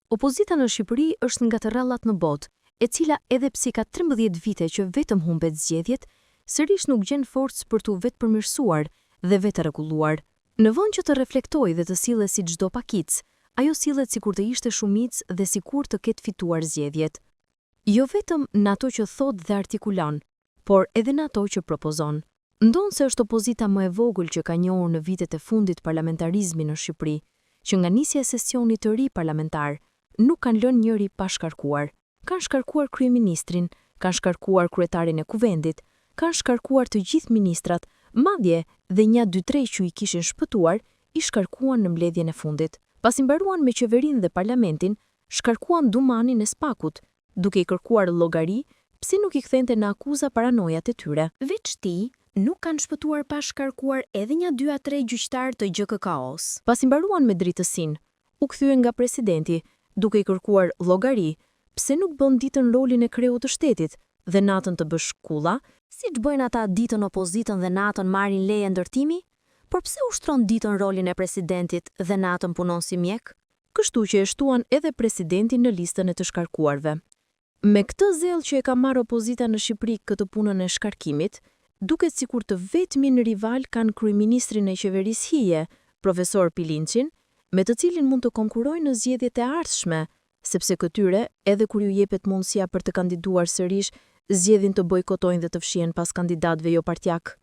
Opozita në Shqipëri është nga të rrallat në botë, e cila edhe pse ka 13 vite që vetëm humbet zgjedhjet, sërish nuk gjen forcë për t'u vetë përmirësuar dhe vetë rregulluar. Në vend që të reflektojë dhe të sillet si çdo pakic, ajo sillet sikur të ishte shumicë dhe sikur të ketë fituar zgjedhjet. Jo vetëm në ato që thot dhe artikulon, por edhe në ato që propozon. Ndonë se është opozita më e vogël që ka njohur në vitet e fundit parlamentarizmi në Shqipëri, që nga nisja e sesionit të ri parlamentar, nuk kanë lënë njëri pa shkarkuar. Kanë shkarkuar kryeministrin, kanë shkarkuar kryetarin e kuvendit, kanë shkarkuar të gjithë ministrat, madje dhe 1-2-3 që i kishin shpëtuar, i shkarkuan në mbledhjen e fundit. Pasi mbaruan me qeverinë dhe parlamentin, shkarkuan dumanin e Spakut, duke i kërkuar llogari pse nuk i kthente në akuza paranojat e tyre. Veç ti, nuk kanë shpëtuar pa shkarkuar edhe 1-2-3 gjyqtar të GKK-s. Pasi mbaruan me drejtësinë, u kthyen nga presidenti, duke i kërkuar llogari pse nuk bën ditën rolin e kreut të shtetit dhe natën të bësh shkulla, siç bëjnë ata ditën opozitën dhe natën marrin leje ndërtimi? Por pse ushtron ditën rolin e presidentit dhe natën punon si mjek? Kështu që e shtuan edhe presidentin në listën e të shkarkuarve. Me këtë zell që e ka marrë opozita në Shqipëri këtë punën e shkarkimit, duket sikur të vetmin rival kanë kryeministrin e qeverisë hije, profesor Pilinçin, me të cilin mund të konkurojnë në zgjedhjet e ardhshme, sepse këtyre, edhe kur ju jepet mundësia për të kandiduar sërish, zgjedhin të bojkotojnë dhe të fshihen pas kandidatëve jo partjak.